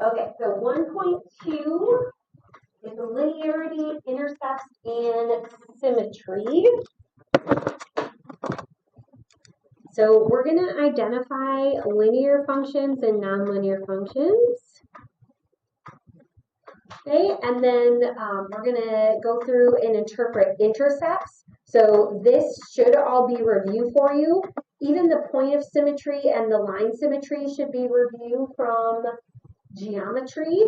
Okay, so 1.2 is linearity, intercepts, and symmetry. So we're going to identify linear functions and nonlinear functions. Okay, and then we're going to go through and interpret intercepts. So this should all be review for you. Even the point of symmetry and the line symmetry should be review from geometry.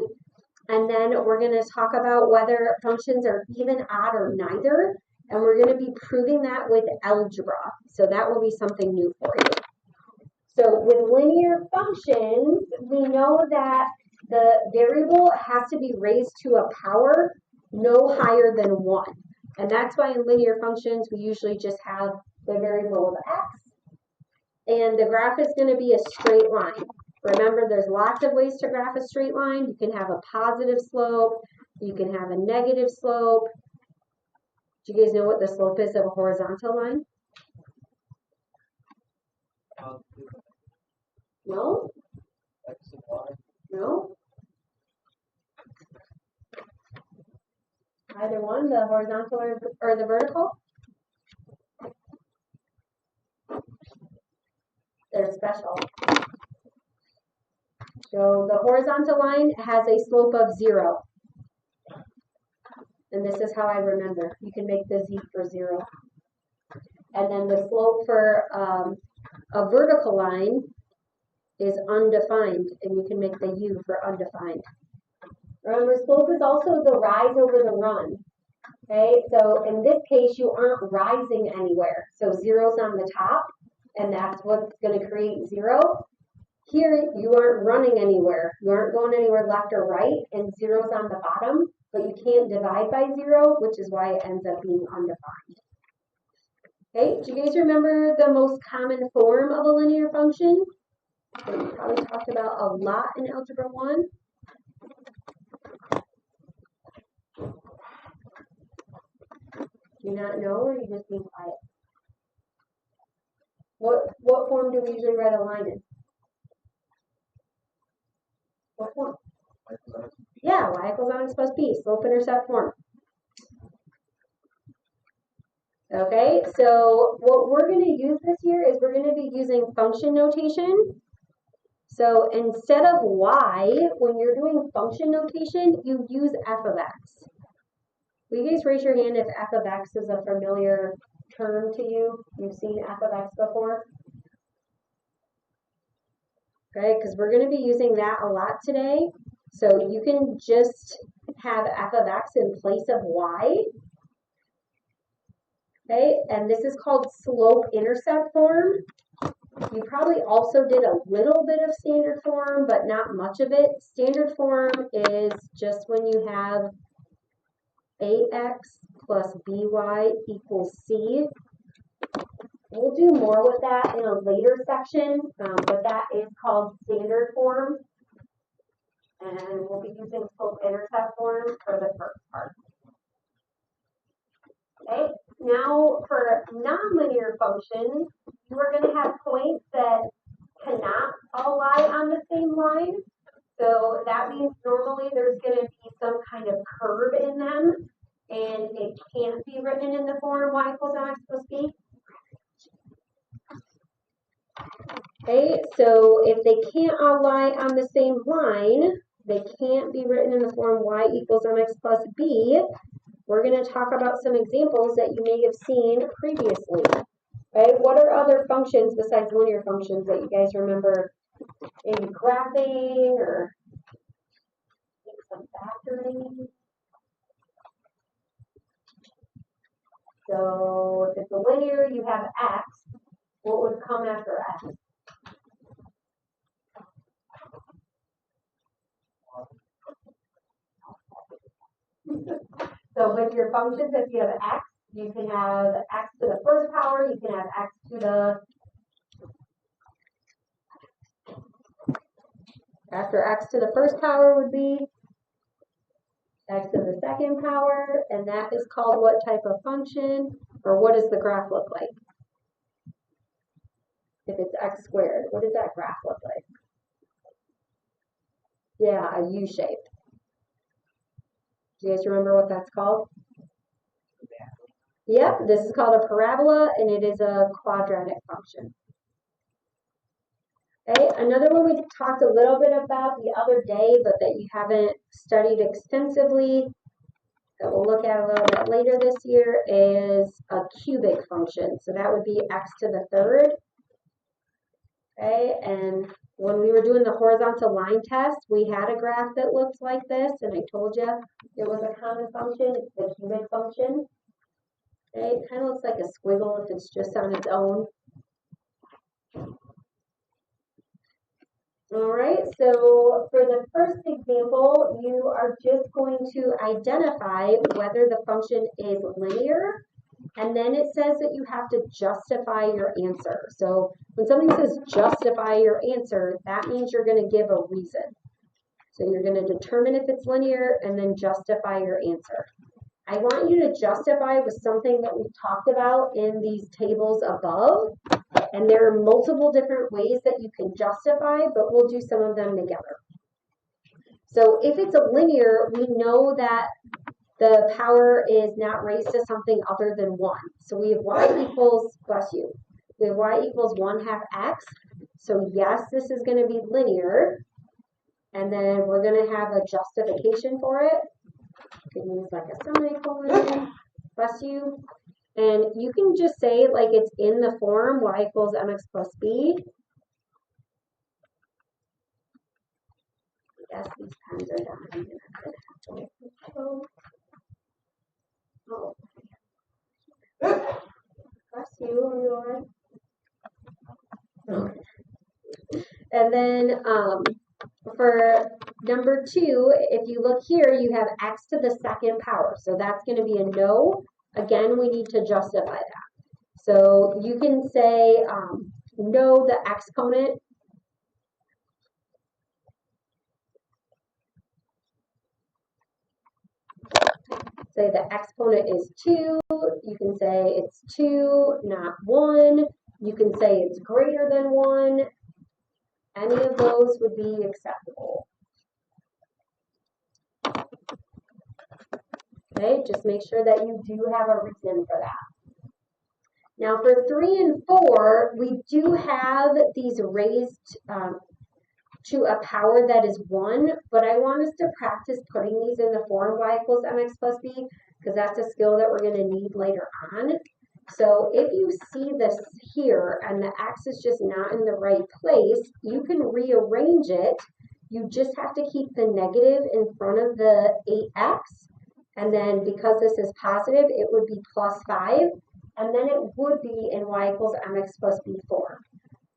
And then we're going to talk about whether functions are even, odd, or neither. And we're going to be proving that with algebra. So that will be something new for you. So with linear functions, we know that the variable has to be raised to a power no higher than 1. And that's why in linear functions, we usually just have the variable of x. And the graph is going to be a straight line. Remember, there's lots of ways to graph a straight line. You can have a positive slope. You can have a negative slope. Do you guys know what the slope is of a horizontal line? No? No? Either one, the horizontal or the vertical? They're special. So the horizontal line has a slope of 0. And this is how I remember. You can make the z for 0. And then the slope for a vertical line is undefined, and you can make the u for undefined. Remember, slope is also the rise over the run. Okay, so in this case, you aren't rising anywhere. So 0's on the top, and that's what's going to create 0. Here, you aren't running anywhere. You aren't going anywhere left or right, and 0's on the bottom, but you can't divide by 0, which is why it ends up being undefined. Okay, do you guys remember the most common form of a linear function? That we probably talked about a lot in Algebra 1. Do you not know, or are you just being quiet? What form do we usually write a line in? What form? Yeah, y equals mx plus b, slope-intercept form. Okay, so what we're going to use this year is we're going to be using function notation. So instead of y, when you're doing function notation, you use f of x. Will you guys raise your hand if f of x is a familiar term to you? You've seen f of x before? Okay, because we're going to be using that a lot today. So you can just have f of x in place of y. Okay, and this is called slope-intercept form. You probably also did a little bit of standard form, but not much of it. Standard form is just when you have ax plus by equals c. We'll do more with that in a later section, but that is called standard form. And we'll be using slope-intercept form for the first part. Okay, now for nonlinear functions, we're going to have points that cannot all lie on the same line. So that means normally there's going to be some kind of curve in them, and it can't be written in the form y equals mx plus b. Okay, so if they can't all lie on the same line, they can't be written in the form y equals mx plus b. We're going to talk about some examples that you may have seen previously. Okay, what are other functions besides linear functions that you guys remember maybe graphing or some factoring? So if it's a linear, you have x. What would come after x? So with your functions, if you have x, you can have x to the first power, you can have x to the, after x to the first power would be x to the second power, and that is called what type of function, or what does the graph look like? If it's x squared, what does that graph look like? Yeah, a U shape. Do you guys remember what that's called? Yep, this is called a parabola, and it is a quadratic function. Okay, another one we talked a little bit about the other day, but that you haven't studied extensively, that we'll look at a little bit later this year, is a cubic function. So that would be x to the third. Okay, and when we were doing the horizontal line test, we had a graph that looked like this, and I told you it was a common function. It's the cubic function. Okay, it kind of looks like a squiggle if it's just on its own. All right, so for the first example, you are just going to identify whether the function is linear, and then it says that you have to justify your answer. So when something says justify your answer, that means you're going to give a reason. So you're going to determine if it's linear and then justify your answer. I want you to justify with something that we talked about in these tables above. And there are multiple different ways that you can justify, but we'll do some of them together. So if it's a linear, we know that the power is not raised to something other than 1. So we have y equals, bless you, we have y equals 1/2 x. So yes, this is going to be linear. And then we're going to have a justification for it. You can use like a semicolon, bless you. And you can just say like it's in the form y equals mx plus b. Yes, these pens are dying. Oh. Bless you, are you all right? Okay. And then for number 2, if you look here, you have x to the second power. So that's going to be a no. Again, we need to justify that. So you can say no, the exponent. Say the exponent is 2. You can say it's 2, not 1. You can say it's greater than 1. Any of those would be acceptable. Okay, just make sure that you do have a reason for that. Now for 3 and 4, we do have these raised to a power that is 1, but I want us to practice putting these in the form y equals mx plus b, because that's a skill that we're going to need later on. So if you see this here and the x is just not in the right place, you can rearrange it. You just have to keep the negative in front of the 8x, and then because this is positive, it would be plus 5, and then it would be in y equals mx plus b form.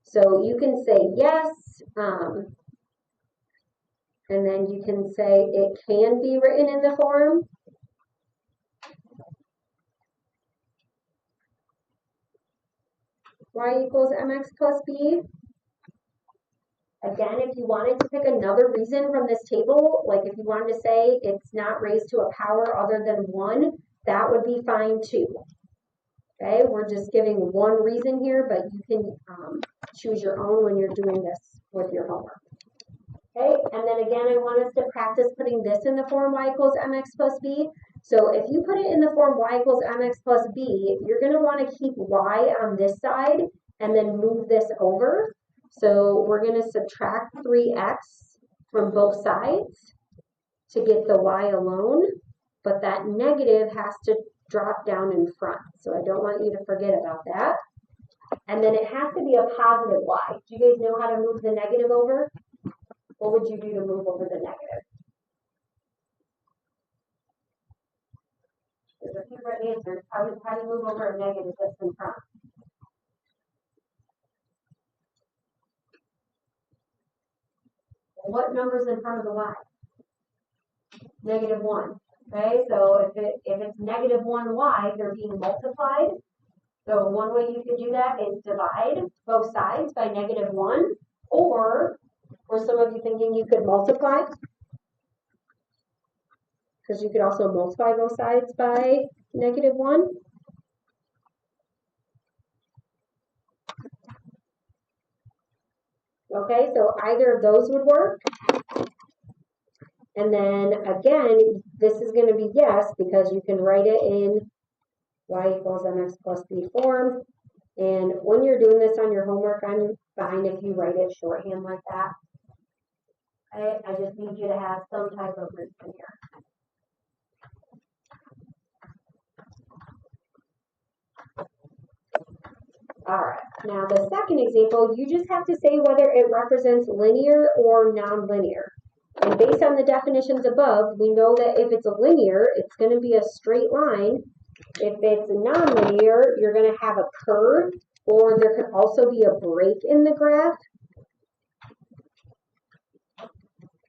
So you can say yes, and then you can say it can be written in the form. Y equals mx plus b. Again, if you wanted to pick another reason from this table, like if you wanted to say it's not raised to a power other than 1, that would be fine too. Okay, we're just giving one reason here, but you can choose your own when you're doing this with your homework. Okay, and then again, I want us to practice putting this in the form y equals mx plus b. So if you put it in the form y equals mx plus b, you're going to want to keep y on this side and then move this over. So we're going to subtract 3x from both sides to get the y alone, but that negative has to drop down in front. So I don't want you to forget about that. And then it has to be a positive y. Do you guys know how to move the negative over? What would you do to move over the negative? There's a few different answers. How do you move over a negative that's in front? What number's in front of the y? Negative 1. Okay, so if it's negative 1y, they're being multiplied. So one way you could do that is divide both sides by negative 1, or were some of you thinking you could multiply? Because you could also multiply both sides by negative 1. Okay, so either of those would work. And then again, this is going to be yes because you can write it in y equals mx plus b form. And when you're doing this on your homework, I'm fine if you write it shorthand like that. Okay? I just need you to have some type of roots in here. All right, now the second example, you just have to say whether it represents linear or nonlinear. And based on the definitions above, we know that if it's a linear, it's going to be a straight line. If it's nonlinear, you're going to have a curve, or there could also be a break in the graph.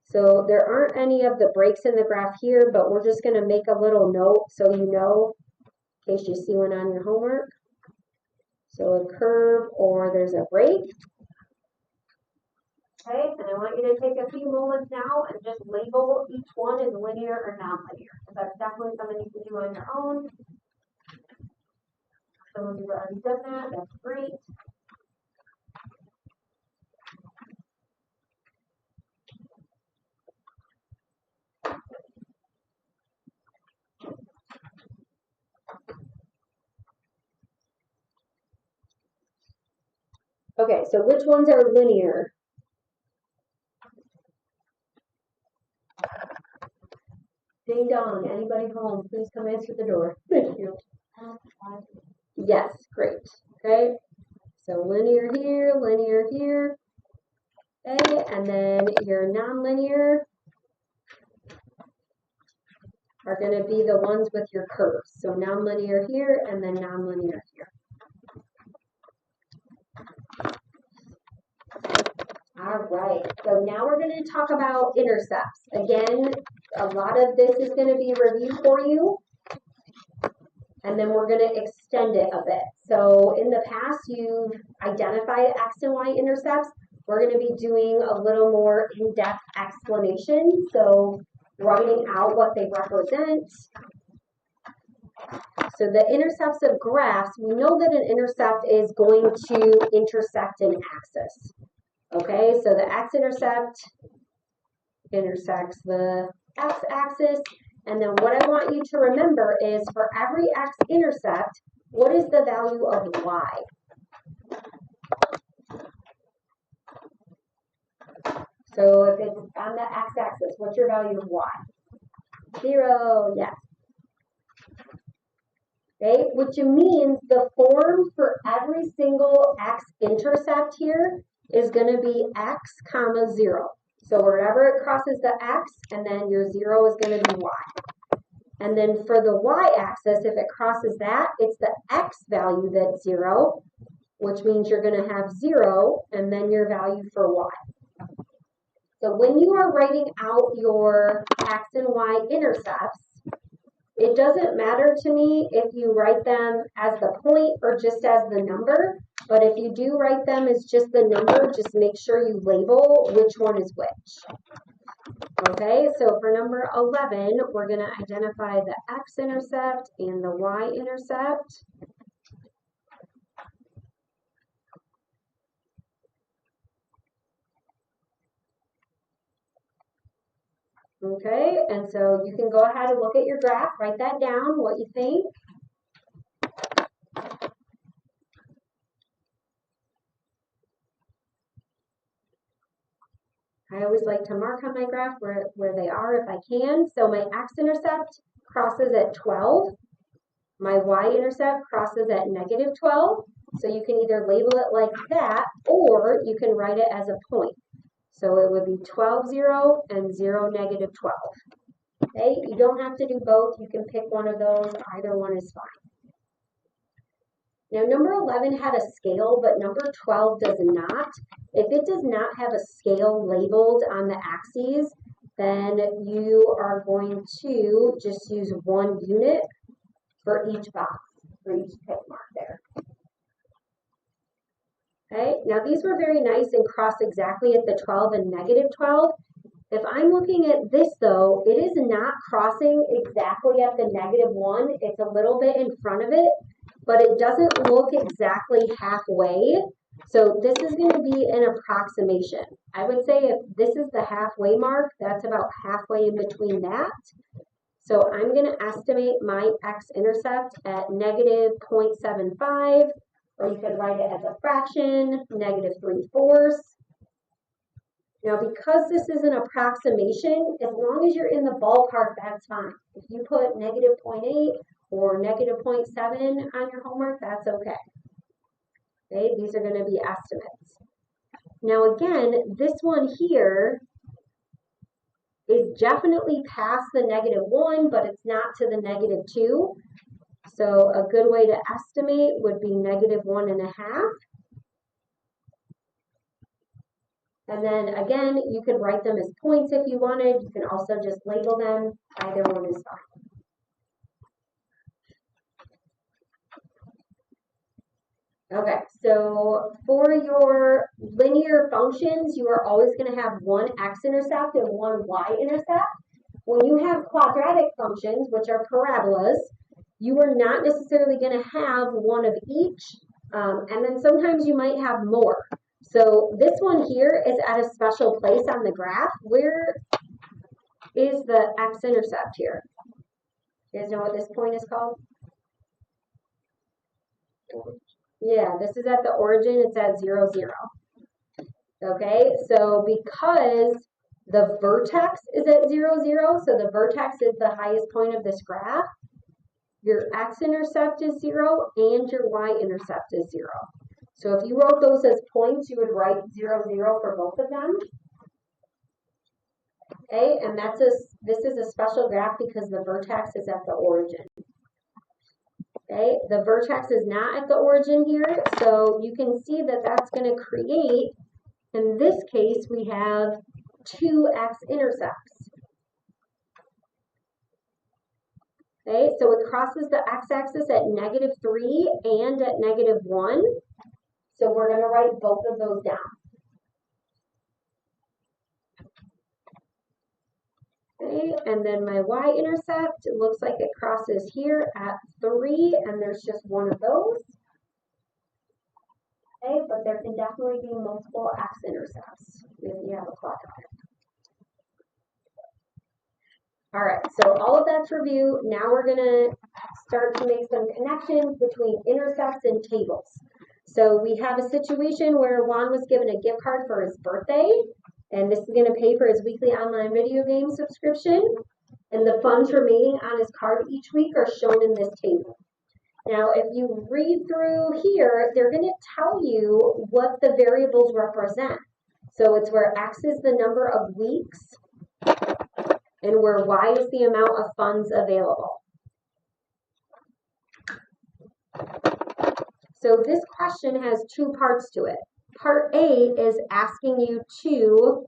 So there aren't any of the breaks in the graph here, but we're just going to make a little note so you know, in case you see one on your homework. So a curve or there's a break. Okay, and I want you to take a few moments now and just label each one as linear or nonlinear. So that's definitely something you can do on your own. Some of you have already done that, that's great. Okay, so which ones are linear? Ding dong, anybody home, please come answer the door. Thank you. Yes, great. Okay, so linear here, okay, and then your nonlinear are going to be the ones with your curves. So nonlinear here and then nonlinear here. All right, so now we're going to talk about intercepts. Again, a lot of this is going to be reviewed for you, and then we're going to extend it a bit. So in the past, you've identified x and y intercepts. We're going to be doing a little more in-depth explanation, so writing out what they represent. So the intercepts of graphs, we know that an intercept is going to intersect an axis. Okay, so the x-intercept intersects the x-axis, and then what I want you to remember is for every x-intercept, what is the value of y? So if it's on the x-axis, what's your value of y? 0, yes. Okay, which means the form for every single x-intercept here is going to be x comma 0. So wherever it crosses the x, and then your 0 is going to be y. And then for the y-axis, if it crosses that, it's the x value that's 0, which means you're going to have 0, and then your value for y. So when you are writing out your x and y intercepts, it doesn't matter to me if you write them as the point or just as the number, but if you do write them as just the number, just make sure you label which one is which. Okay, so for number 11, we're going to identify the x-intercept and the y-intercept. Okay, and so you can go ahead and look at your graph, write that down, what you think. I always like to mark on my graph where they are if I can. So my x-intercept crosses at 12. My y-intercept crosses at negative 12. So you can either label it like that, or you can write it as a point. So it would be 12, 0, and 0, negative 12. Okay, you don't have to do both. You can pick one of those. Either one is fine. Now, number 11 had a scale, but number 12 does not. If it does not have a scale labeled on the axes, then you are going to just use 1 unit for each box, for each tick mark there. Okay, now these were very nice and cross exactly at the 12 and negative 12. If I'm looking at this though, it is not crossing exactly at the negative 1. It's a little bit in front of it, but it doesn't look exactly halfway. So this is going to be an approximation. I would say if this is the halfway mark, that's about halfway in between that. So I'm going to estimate my x-intercept at negative 0.75, or you could write it as a fraction, negative 3/4. Now, because this is an approximation, as long as you're in the ballpark, that's fine. If you put negative 0.8 or negative 0.7 on your homework, that's okay. Okay, these are going to be estimates. Now, again, this one here is definitely past the -1, but it's not to the -2. So a good way to estimate would be -1.5. And then again, you could write them as points if you wanted. You can also just label them. Either one is fine. Okay, so for your linear functions, you are always going to have one x-intercept and one y-intercept. When you have quadratic functions, which are parabolas, you are not necessarily going to have one of each, and then sometimes you might have more. So this one here is at a special place on the graph. Where is the x-intercept here? You guys know what this point is called? Yeah, this is at the origin. It's at 0, 0. Okay, so because the vertex is at 0, 0, so the vertex is the highest point of this graph, your x-intercept is 0 and your y-intercept is 0. So if you wrote those as points, you would write 0, 0 for both of them. Okay, and this is a special graph because the vertex is at the origin. Okay, the vertex is not at the origin here, so you can see that that's going to create, in this case, we have two x-intercepts. Okay, so it crosses the x-axis at -3 and at -1. So we're going to write both of those down. Okay, and then my y-intercept, it looks like it crosses here at 3, and there's just one of those. Okay, but there can definitely be multiple x-intercepts if you have a quadratic. All right, so all of that's review. Now we're going to start to make some connections between intercepts and tables. So we have a situation where Juan was given a gift card for his birthday, and this is going to pay for his weekly online video game subscription. And the funds remaining on his card each week are shown in this table. Now, if you read through here, they're going to tell you what the variables represent. So it's where X is the number of weeks and where Y is the amount of funds available. So this question has two parts to it. Part A is asking you to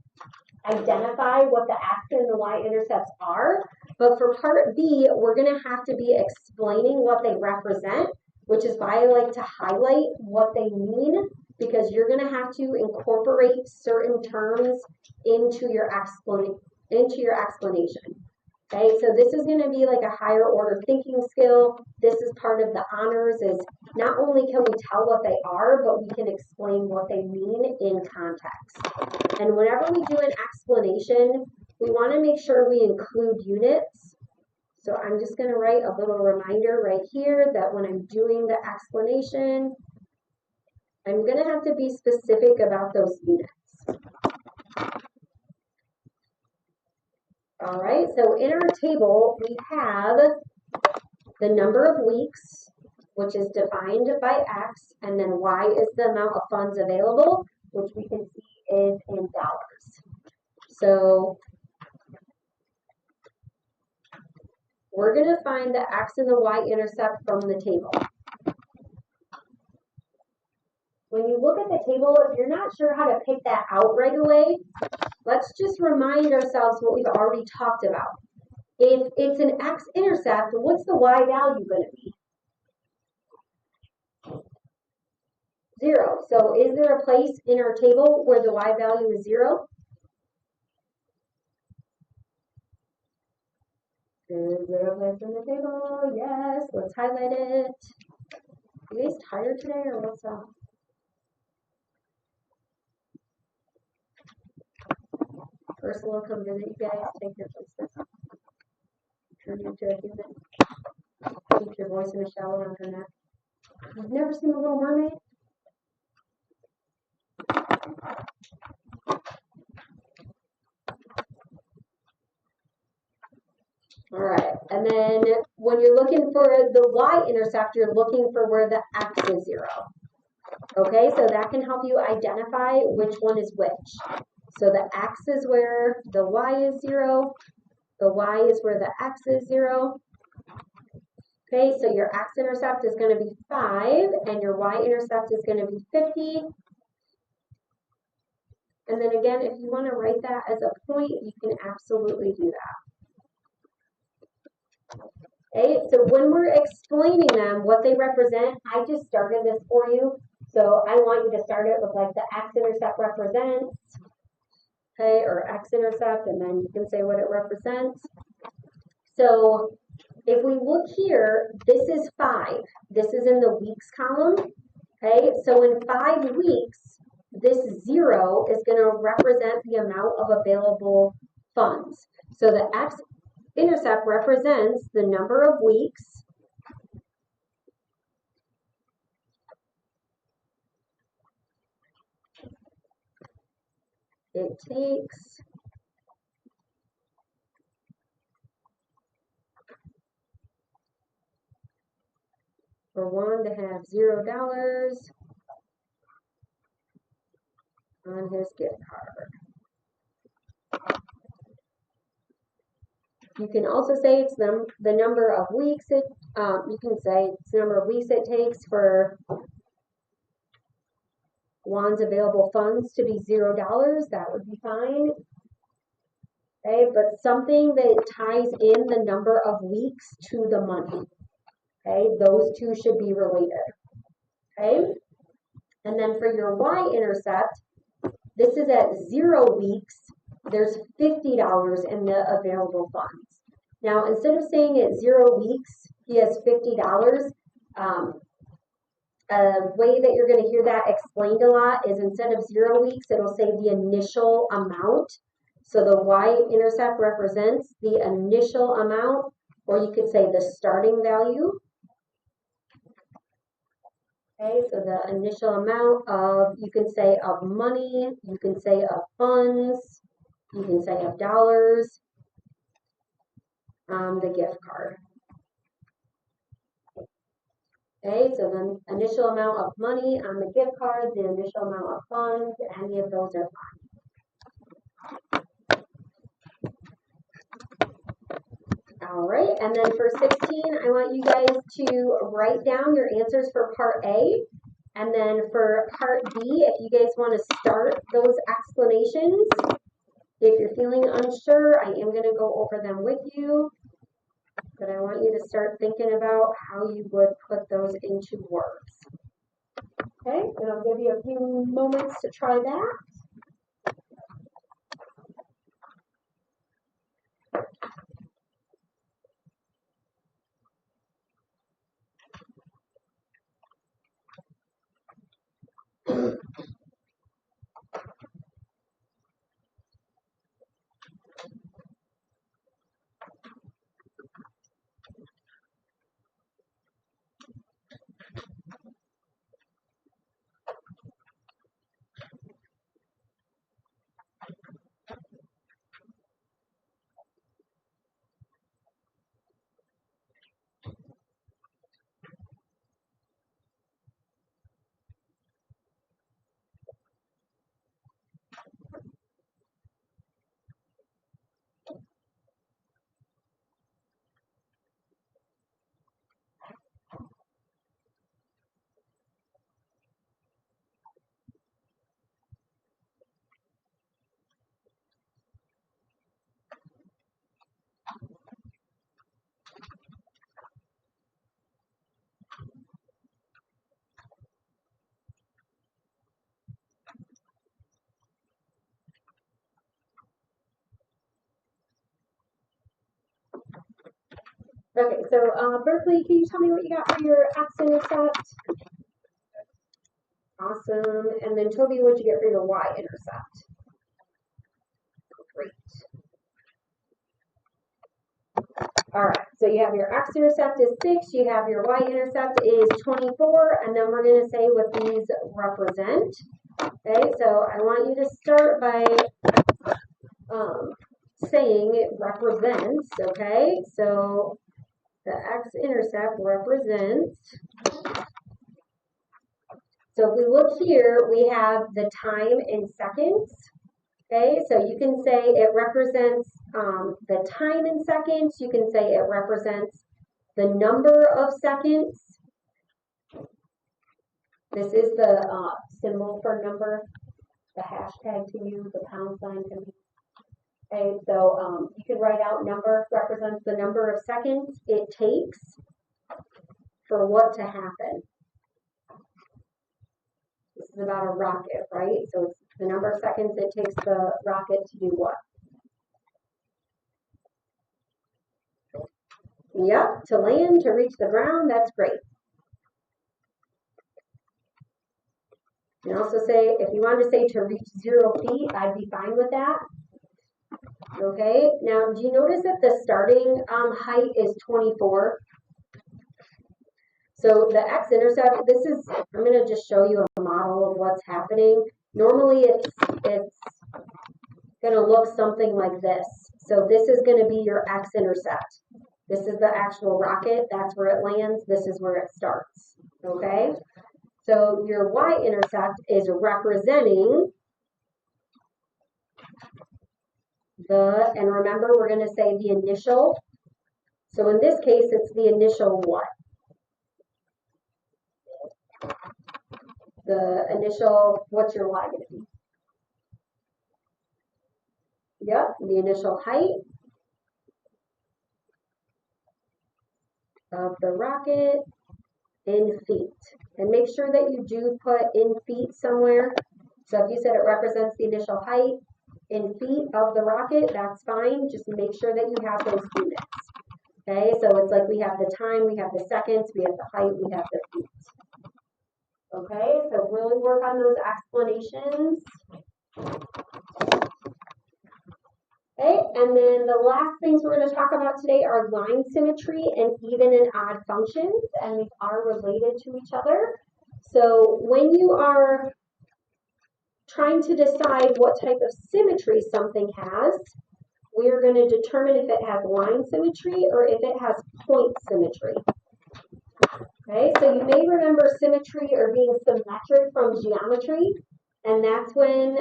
identify what the X and the Y-intercepts are. But for part B, we're going to have to be explaining what they represent, which is why I like to highlight what they mean, because you're going to have to incorporate certain terms into your explanation. Okay, so this is going to be like a higher order thinking skill. This is part of the honors, is not only can we tell what they are, but we can explain what they mean in context. And whenever we do an explanation, we want to make sure we include units. So I'm just going to write a little reminder right here that when I'm doing the explanation, I'm going to have to be specific about those units. All right, so in our table, we have the number of weeks, which is defined by X, and then Y is the amount of funds available, which we can see is in dollars. So we're going to find the X and the Y-intercept from the table. When you look at the table, if you're not sure how to pick that out right away, let's just remind ourselves what we've already talked about. If it's an x-intercept, what's the y value going to be? 0. So is there a place in our table where the y value is 0? Is there a place in the table? Yes. Let's highlight it. Are you guys tired today or what's up? person will come visit you guys, take your places, turn you into a human, keep your voice in a shell around her neck. You've never seen a Little Mermaid? All right, and then when you're looking for the y-intercept, you're looking for where the x is 0. Okay, so that can help you identify which one is which. So the x is where the y is 0. The y is where the x is 0. Okay, so your x-intercept is going to be 5, and your y-intercept is going to be 50. And then again, if you want to write that as a point, you can absolutely do that. Okay, so when we're explaining them, what they represent, I just started this for you. So I want you to start it with like the x-intercept represents, okay, or x-intercept, and then you can say what it represents. So if we look here, this is 5. This is in the weeks column, okay? So in 5 weeks, this 0 is going to represent the amount of available funds. So the x-intercept represents the number of weeks it takes for Juan to have $0 on his gift card. You can also say it's the number of weeks you can say it's the number of weeks it takes for Juan's available funds to be $0. That would be fine. Okay, but something that ties in the number of weeks to the money. Okay, those two should be related. Okay, and then for your y-intercept, this is at 0 weeks. There's $50 in the available funds. Now, instead of saying at 0 weeks, he has $50, a way that you're going to hear that explained a lot is instead of 0 weeks, it'll say the initial amount. So the y-intercept represents the initial amount, or you could say the starting value. Okay, so the initial amount of, you can say of money, you can say of funds, you can say of dollars, the gift card. Okay, so the initial amount of money on the gift card, the initial amount of funds, any of those are fine. All right, and then for 16, I want you guys to write down your answers for part A. And then for part B, if you guys want to start those explanations, if you're feeling unsure, I am going to go over them with you. But I want you to start thinking about how you would put those into words. Okay, and I'll give you a few moments to try that. Okay, so Berkeley, can you tell me what you got for your x-intercept? Awesome. And then Toby, what'd you get for your y-intercept? Great. All right, so you have your x-intercept is 6, you have your y-intercept is 24, and then we're going to say what these represent. Okay, so I want you to start by saying it represents, okay? So the x-intercept represents, so if we look here, we have the time in seconds. Okay, so you can say it represents the time in seconds. You can say it represents the number of seconds. This is the symbol for number, the hashtag to use, the pound sign can be. Okay, so you can write out number represents the number of seconds it takes for what to happen. This is about a rocket, right? So it's the number of seconds it takes the rocket to do what? Yep, to land, to reach the ground, that's great. You can also say, if you wanted to say to reach 0 feet, I'd be fine with that. Okay, now do you notice that the starting height is 24? So the x-intercept, this is, I'm going to just show you a model of what's happening. Normally it's going to look something like this. So this is going to be your x-intercept. This is the actual rocket. That's where it lands. This is where it starts. Okay? So your y-intercept is representing the, and remember we're going to say the initial. So in this case, it's the initial what? The initial, what's your y going to be? Yep, the initial height of the rocket in feet. And make sure that you do put in feet somewhere. So if you said it represents the initial height in feet of the rocket, that's fine. Just make sure that you have those units. Okay, so it's like we have the time, we have the seconds, we have the height, we have the feet. Okay, so really work on those explanations. Okay, and then the last things we're going to talk about today are line symmetry and even and odd functions, and these are related to each other. So when you are trying to decide what type of symmetry something has, we are going to determine if it has line symmetry or if it has point symmetry. Okay, so you may remember symmetry or being symmetric from geometry, and that's when,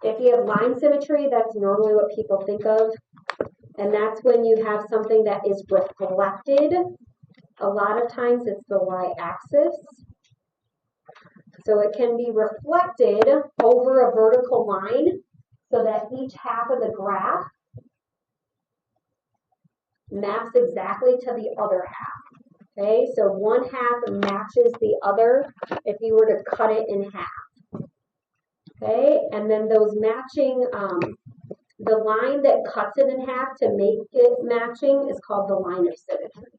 if you have line symmetry, that's normally what people think of, and that's when you have something that is reflected. A lot of times it's the y-axis. So it can be reflected over a vertical line so that each half of the graph maps exactly to the other half. Okay, so one half matches the other if you were to cut it in half. Okay, and then those matching, the line that cuts it in half to make it matching is called the line of symmetry.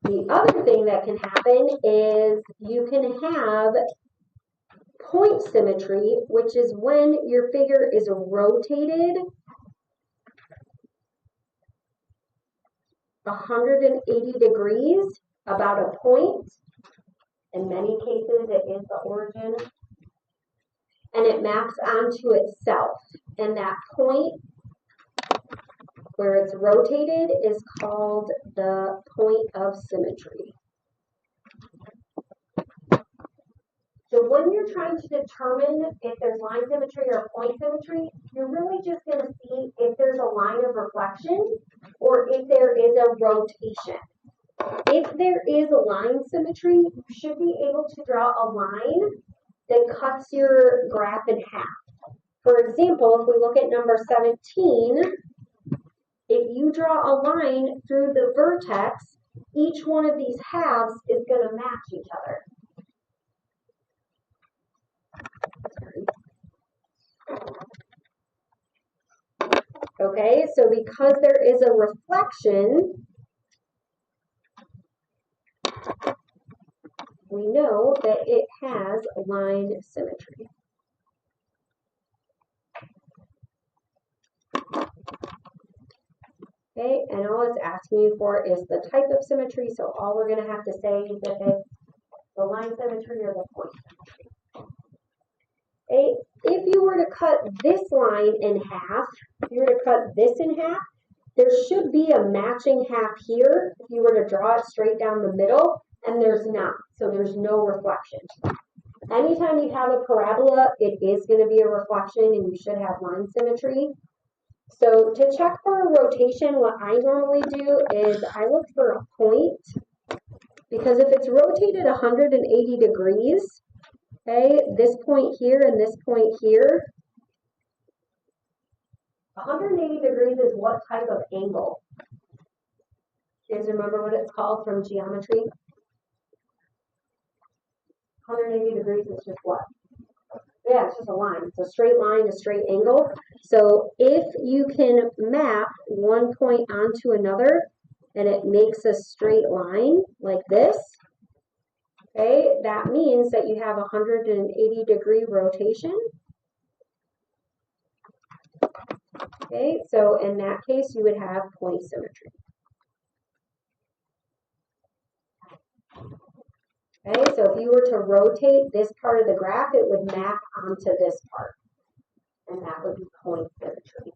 The other thing that can happen is you can have point symmetry, which is when your figure is rotated 180 degrees about a point. In many cases, it is the origin. And it maps onto itself. And that point where it's rotated is called the point of symmetry. So when you're trying to determine if there's line symmetry or point symmetry, you're really just going to see if there's a line of reflection or if there is a rotation. If there is a line symmetry, you should be able to draw a line that cuts your graph in half. For example, if we look at number 17, if you draw a line through the vertex, each one of these halves is going to match each other. Okay, so because there is a reflection, we know that it has line symmetry. Okay, and all it's asking you for is the type of symmetry, so all we're going to have to say is if it's the line symmetry or the point symmetry. Okay, if you were to cut this line in half, if you were to cut this in half, there should be a matching half here if you were to draw it straight down the middle, and there's not, so there's no reflection. Anytime you have a parabola, it is going to be a reflection, and you should have line symmetry. So to check for a rotation, what I normally do is I look for a point, because if it's rotated 180 degrees, okay, this point here and this point here, 180 degrees is what type of angle? You guys remember what it's called from geometry? 180 degrees is just what? Yeah, it's just a line. It's a straight line, a straight angle. So if you can map one point onto another and it makes a straight line like this, okay, that means that you have a 180 degree rotation. Okay, so in that case, you would have point symmetry. Okay, so if you were to rotate this part of the graph, it would map onto this part, and that would be point symmetry.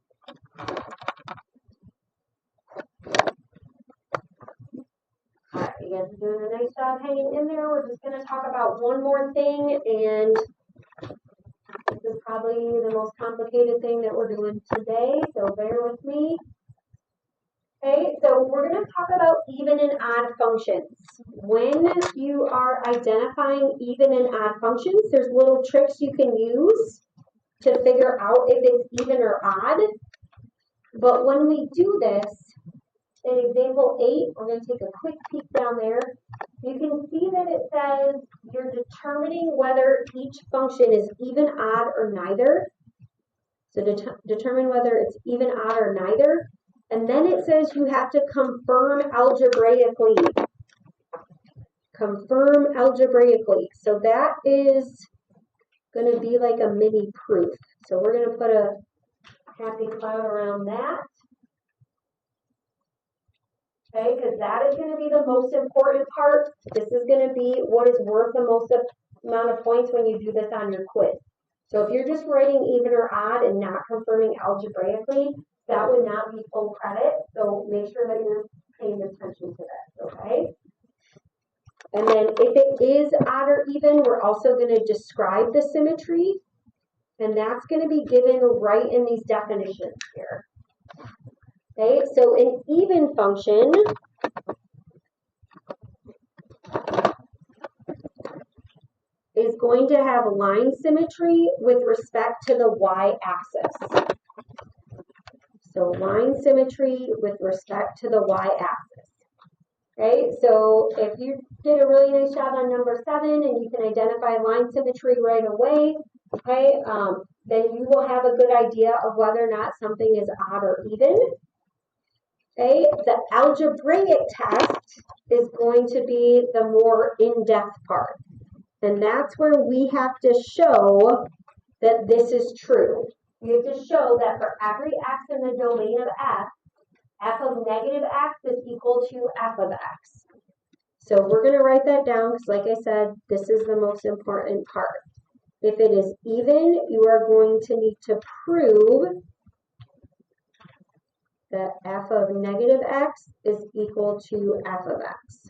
All right, you guys are doing a nice job hanging in there. We're just going to talk about one more thing, and this is probably the most complicated thing that we're doing today, so bear with me. Okay, so we're going to talk about even and odd functions. When you are identifying even and odd functions, there's little tricks you can use to figure out if it's even or odd. But when we do this, in example 8, we're going to take a quick peek down there. You can see that it says you're determining whether each function is even, odd, or neither. So determine whether it's even, odd, or neither. And then it says you have to confirm algebraically. Confirm algebraically. So that is going to be like a mini proof. So we're going to put a happy cloud around that. Okay, because that is going to be the most important part. This is going to be what is worth the most amount of points when you do this on your quiz. So if you're just writing even or odd and not confirming algebraically, that would not be full credit. So make sure that you're paying attention to that, okay? And then if it is odd or even, we're also going to describe the symmetry. And that's going to be given right in these definitions here. Okay, so an even function is going to have line symmetry with respect to the y-axis. So line symmetry with respect to the y-axis. Okay, so if you did a really nice job on number 7 and you can identify line symmetry right away, okay, then you will have a good idea of whether or not something is odd or even. Okay, the algebraic test is going to be the more in-depth part. And that's where we have to show that this is true. We have to show that for every x in the domain of f of negative x is equal to f of x. So we're going to write that down because, like I said, this is the most important part. If it is even, you are going to need to prove that f of negative x is equal to f of x.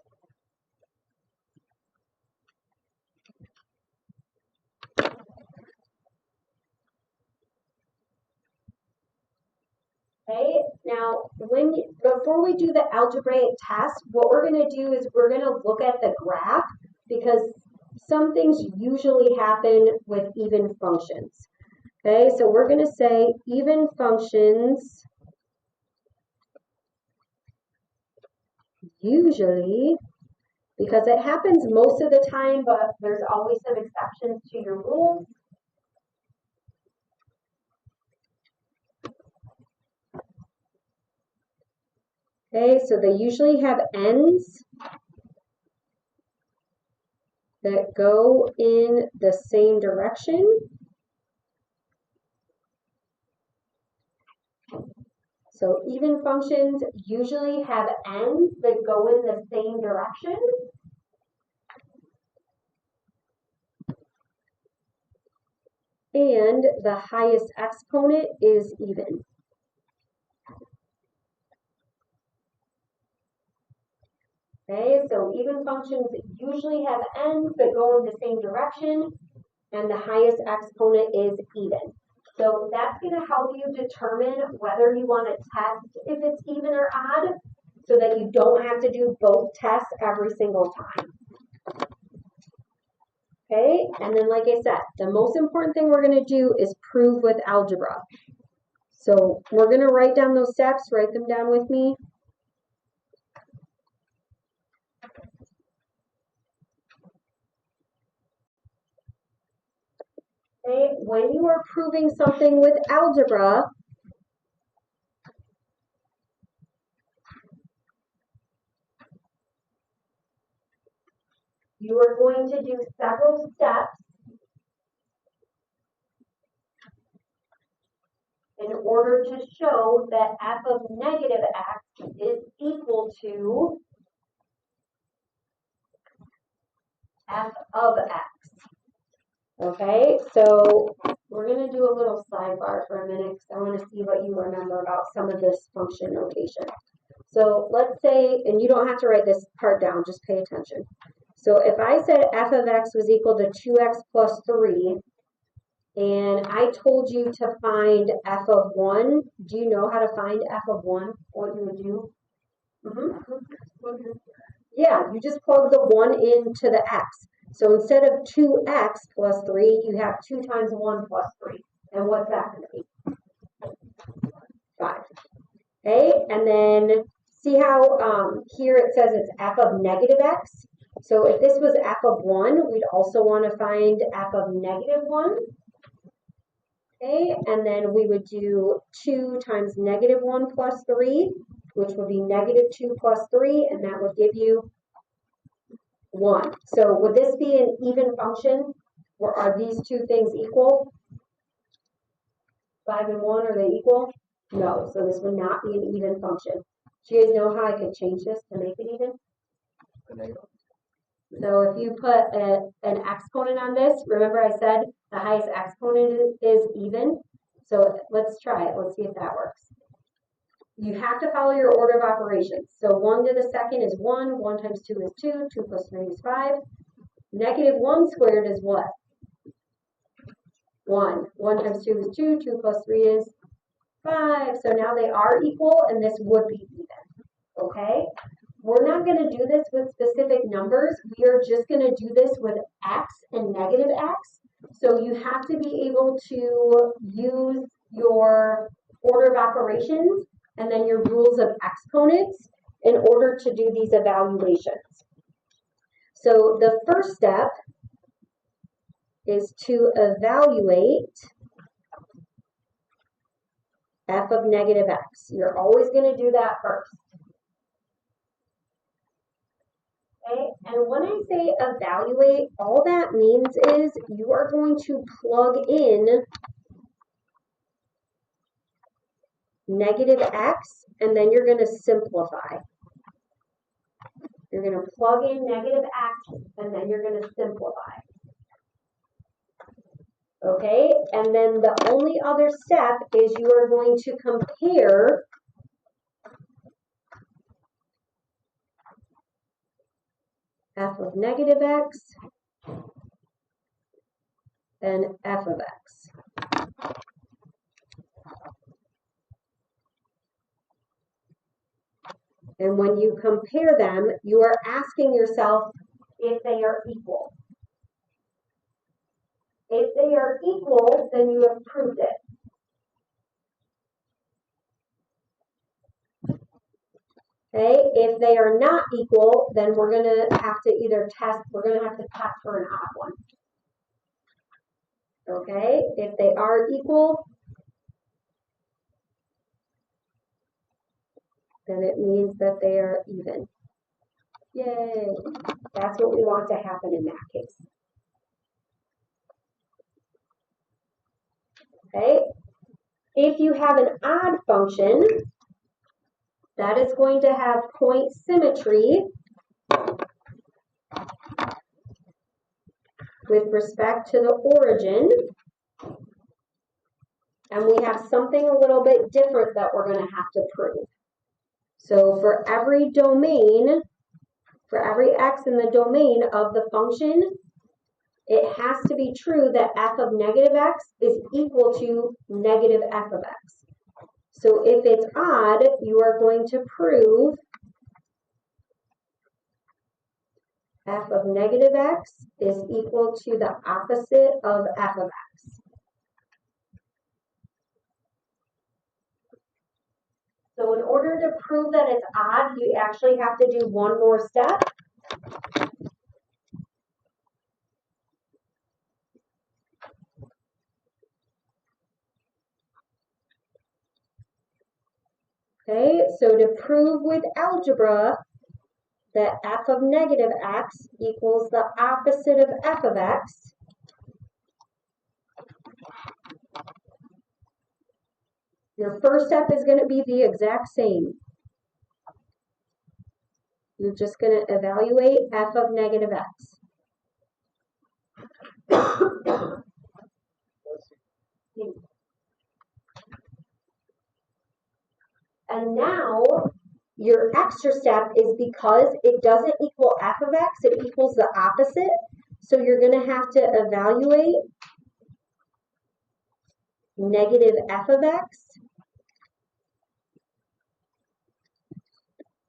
Okay, now before we do the algebraic test, what we're going to do is we're going to look at the graph because some things usually happen with even functions. Okay, so we're going to say even functions usually, because it happens most of the time, but there's always some exceptions to your rules. Okay, so they usually have ends. that go in the same direction. So even functions usually have ends that go in the same direction. And the highest exponent is even. Okay, so even functions usually have ends that go in the same direction, and the highest exponent is even. So that's going to help you determine whether you want to test if it's even or odd, so that you don't have to do both tests every single time. Okay, and then like I said, the most important thing we're going to do is prove with algebra. So we're going to write down those steps, write them down with me. Okay, when you are proving something with algebra, you are going to do several steps in order to show that f of negative x is equal to f of x. Okay, so we're going to do a little sidebar for a minute because I want to see what you remember about some of this function notation. So let's say, and you don't have to write this part down, just pay attention. So if I said f of x was equal to 2x plus 3, and I told you to find f of 1, do you know how to find f of 1, what you would do? Yeah, you just plug the 1 into the x. So instead of 2x plus 3, you have 2 times 1 plus 3. And what's that going to be? 5. Okay, and then see how here it says it's f of negative x? So if this was f of 1, we'd also want to find f of negative 1. Okay, and then we would do 2 times negative 1 plus 3, which would be negative 2 plus 3, and that would give you 1. So would this be an even function? Or are these two things equal? 5 and 1, are they equal? No, so this would not be an even function. Do you guys know how I could change this to make it even? So if you put an exponent on this, remember I said the highest exponent is even. So let's try it. Let's see if that works. You have to follow your order of operations. So 1 to the second is 1, 1 times 2 is 2, 2 plus 3 is 5. Negative 1 squared is what? 1. 1 times 2 is 2, 2 plus 3 is 5. So now they are equal, and this would be even. Okay? We're not going to do this with specific numbers. We are just going to do this with x and negative x. So you have to be able to use your order of operations and then your rules of exponents in order to do these evaluations. So the first step is to evaluate f of negative x. You're always going to do that first. Okay, and when I say evaluate, all that means is you are going to plug in negative x, and then you're going to simplify. You're going to plug in negative x, and then you're going to simplify. Okay, and then the only other step is you are going to compare f of negative x and f of x. And when you compare them, you are asking yourself if they are equal. If they are equal, then you have proved it. Okay, if they are not equal, then we're going to have to either test, we're going to have to test for an odd one. Okay, if they are equal, then it means that they are even. Yay! That's what we want to happen in that case. Okay? If you have an odd function, that is going to have point symmetry with respect to the origin. And we have something a little bit different that we're going to have to prove. So for every domain, for every x in the domain of the function, it has to be true that f of negative x is equal to negative f of x. So if it's odd, you are going to prove f of negative x is equal to the opposite of f of x. So in order to prove that it's odd, you actually have to do one more step. Okay, so to prove with algebra that f of negative x equals the opposite of f of x, your first step is going to be the exact same. You're just going to evaluate f of negative x. And now your extra step is because it doesn't equal f of x, it equals the opposite. So you're going to have to evaluate negative f of x.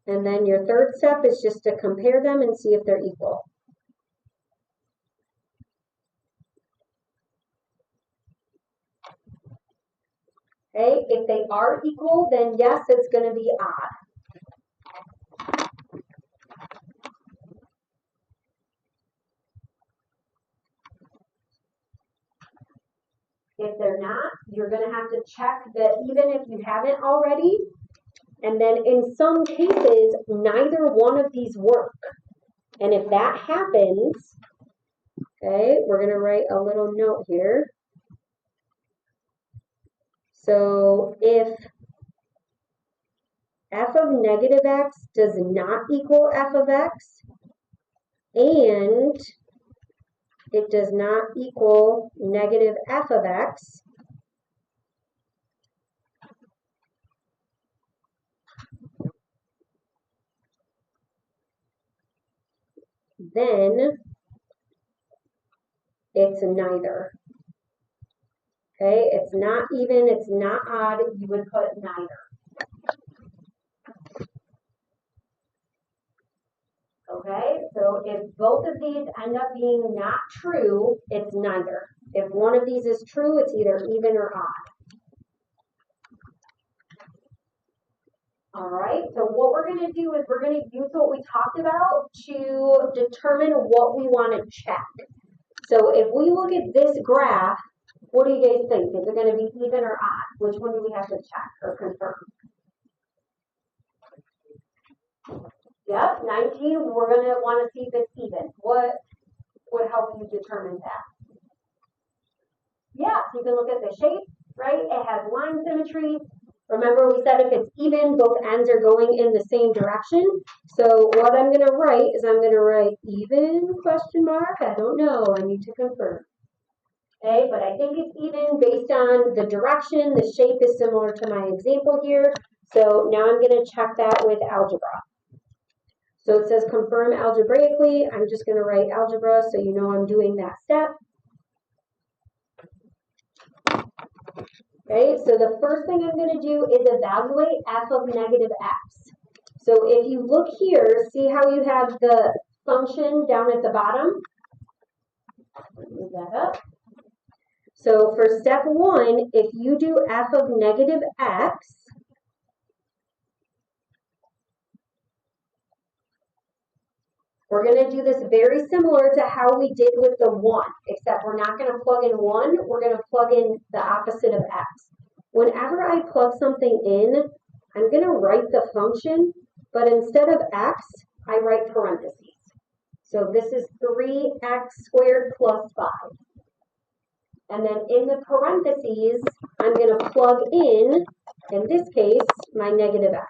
And then your third step is just to compare them and see if they're equal. Okay, if they are equal, then yes, it's going to be odd. If they're not, you're going to have to check that even if you haven't already, and then in some cases, neither one of these work. And if that happens, okay, we're going to write a little note here. So if f of negative x does not equal f of x, and it does not equal negative f of x, then it's neither. Okay, it's not even, it's not odd, you would put neither. Okay, so if both of these end up being not true, it's neither. If one of these is true, it's either even or odd. All right, so what we're going to do is we're going to use what we talked about to determine what we want to check. So if we look at this graph, what do you guys think? Is it going to be even or odd? Which one do we have to check or confirm? Yep, 19, we're going to want to see if it's even. What would help you determine that? Yeah, you can look at the shape, right? It has line symmetry. Remember we said if it's even, both ends are going in the same direction. So what I'm going to write is I'm going to write even question mark. I don't know. I need to confirm. Okay, but I think it's even based on the direction. The shape is similar to my example here. So now I'm going to check that with algebra. So it says confirm algebraically. I'm just going to write algebra so you know I'm doing that step. Okay, so the first thing I'm going to do is evaluate f of negative x. So if you look here, see how you have the function down at the bottom? Move that up. So for step 1, if you do f of negative x, we're going to do this very similar to how we did with the 1, except we're not going to plug in 1, we're going to plug in the opposite of x. Whenever I plug something in, I'm going to write the function, but instead of x, I write parentheses. So this is 3x squared plus 5. And then in the parentheses, I'm going to plug in this case, my negative x.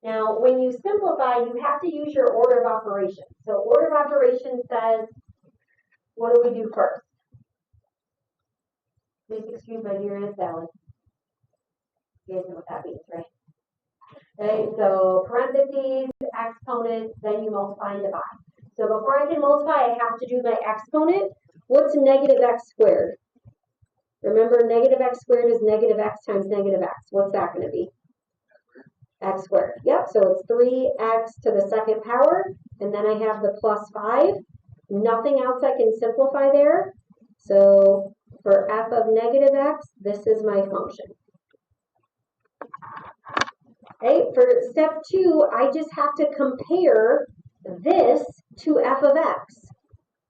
Now, when you simplify, you have to use your order of operations. So order of operations says, what do we do first? Please excuse my dearest Sally. You guys know what that means, right? Okay, so parentheses, exponents, then you multiply and divide. So before I can multiply, I have to do my exponent. What's negative x squared? Remember, negative x squared is negative x times negative x. What's that going to be? X squared. Yep, so it's 3x to the second power, and then I have the plus 5. Nothing else I can simplify there. So for f of negative x, this is my function. Okay, for step 2, I just have to compare this to f of x.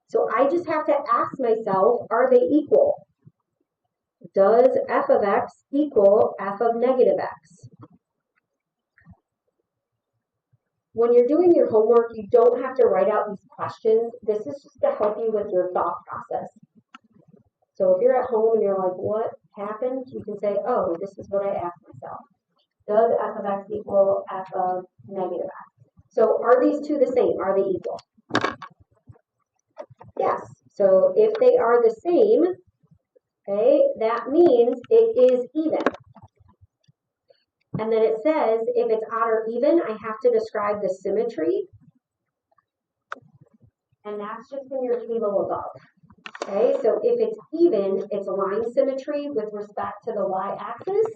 So I just have to ask myself, are they equal? Does f of x equal f of negative x? When you're doing your homework, you don't have to write out these questions. This is just to help you with your thought process. So if you're at home and you're like, what happened? You can say, oh, this is what I asked myself. Does f of x equal f of negative x? So are these two the same? Are they equal? Yes. So if they are the same, okay, that means it is even. And then it says, if it's odd or even, I have to describe the symmetry. And that's just in your table above. Okay, so if it's even, it's line symmetry with respect to the y-axis.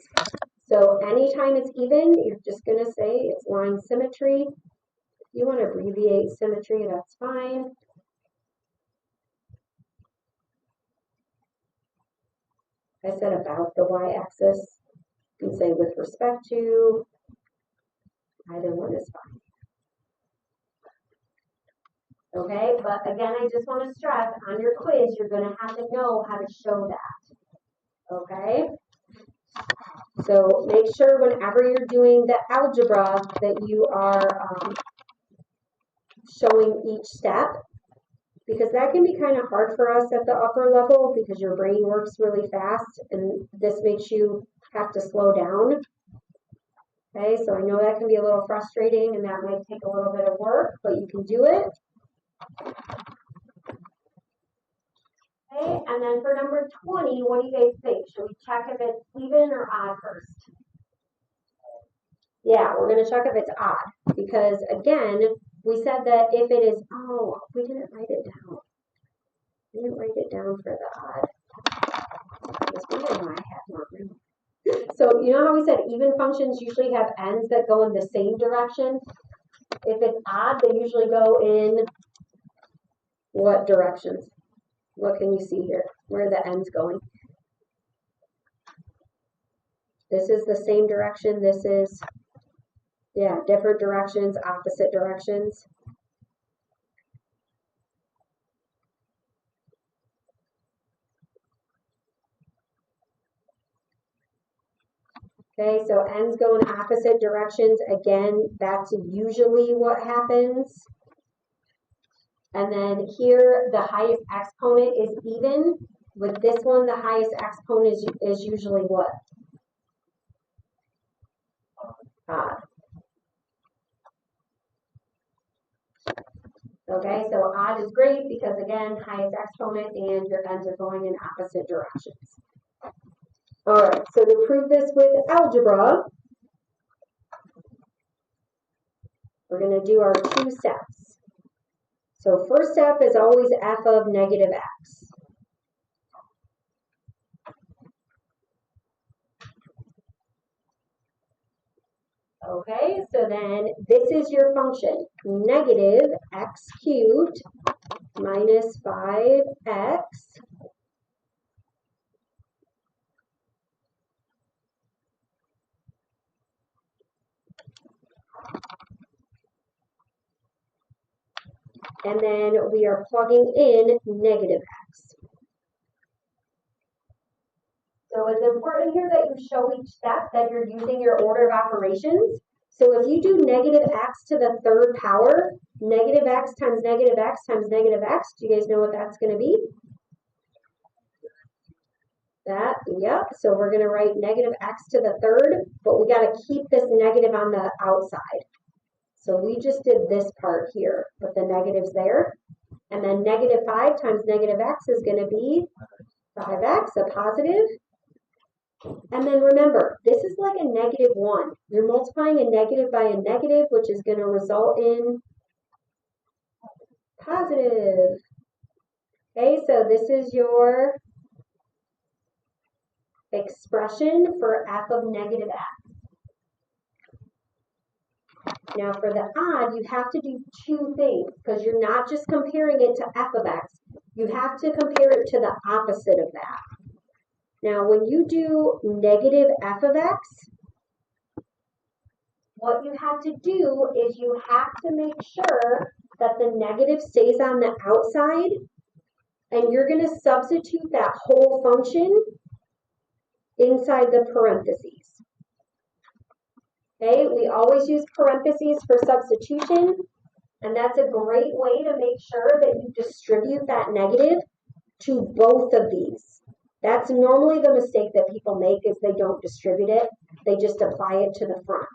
So anytime it's even, you're just going to say it's line symmetry. If you want to abbreviate symmetry, that's fine. I said about the y-axis. You can say with respect to, either one is fine. Okay, but again, I just want to stress, on your quiz, you're going to have to know how to show that. Okay? So make sure whenever you're doing the algebra that you are showing each step, because that can be kind of hard for us at the upper level because your brain works really fast and this makes you have to slow down. Okay, so I know that can be a little frustrating and that might take a little bit of work, but you can do it. Okay, and then for number 20, what do you guys think? Should we check if it's even or odd first? Yeah, we're going to check if it's odd because, again, we said that if it is, oh, we didn't write it down. We didn't write it down for the odd. I was wondering why I had more room. So you know how we said even functions usually have ends that go in the same direction? If it's odd, they usually go in what directions? What can you see here? Where are the ends going? This is the same direction. This is, yeah, different directions, opposite directions. Okay, so ends go in opposite directions. Again, that's usually what happens. And then here, the highest exponent is even. With this one, the highest exponent is usually what? Odd. Okay, so odd is great because, again, highest exponent and your ends are going in opposite directions. All right, so to prove this with algebra, we're going to do our 2 steps. So first step is always f of negative x. Okay, so then this is your function, negative x cubed minus 5x and then we are plugging in negative x. So it's important here that you show each step that you're using your order of operations. So if you do negative x to the third power, negative x times negative x times negative x, do you guys know what that's going to be? That, yep. So we're going to write negative x to the third, but we got to keep this negative on the outside. So we just did this part here, but the negative's there. And then negative 5 times negative x is going to be 5x, a positive. And then remember, this is like a negative 1. You're multiplying a negative by a negative, which is going to result in positive. Okay, so this is your expression for f of negative x. Now for the odd, you have to do two things because you're not just comparing it to f of x. You have to compare it to the opposite of that. Now when you do negative f of x, what you have to do is you have to make sure that the negative stays on the outside, and you're going to substitute that whole function inside the parentheses. Okay, we always use parentheses for substitution, and that's a great way to make sure that you distribute that negative to both of these. That's normally the mistake that people make is they don't distribute it. They just apply it to the front.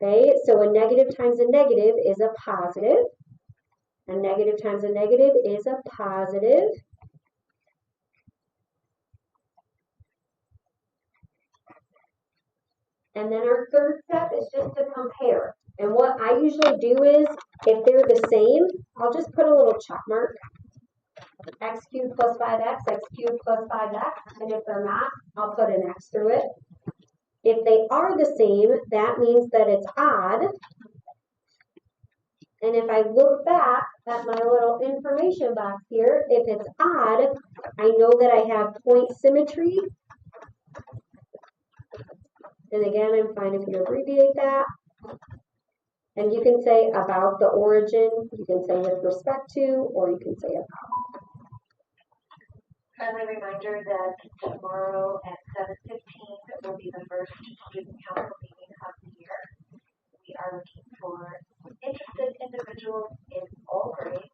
Okay, so a negative times a negative is a positive. A negative times a negative is a positive. And then our third step is just to compare. And what I usually do is, if they're the same, I'll just put a little check mark. X cubed plus 5x, x cubed plus 5x. And if they're not, I'll put an x through it. If they are the same, that means that it's odd. And if I look back at my little information box here, if it's odd, I know that I have point symmetry. And again, I'm fine if you abbreviate that. And you can say about the origin, you can say with respect to, or you can say about. Friendly reminder that tomorrow at 7:15 will be the first student council meeting of the year. We are looking for interested individuals in all grades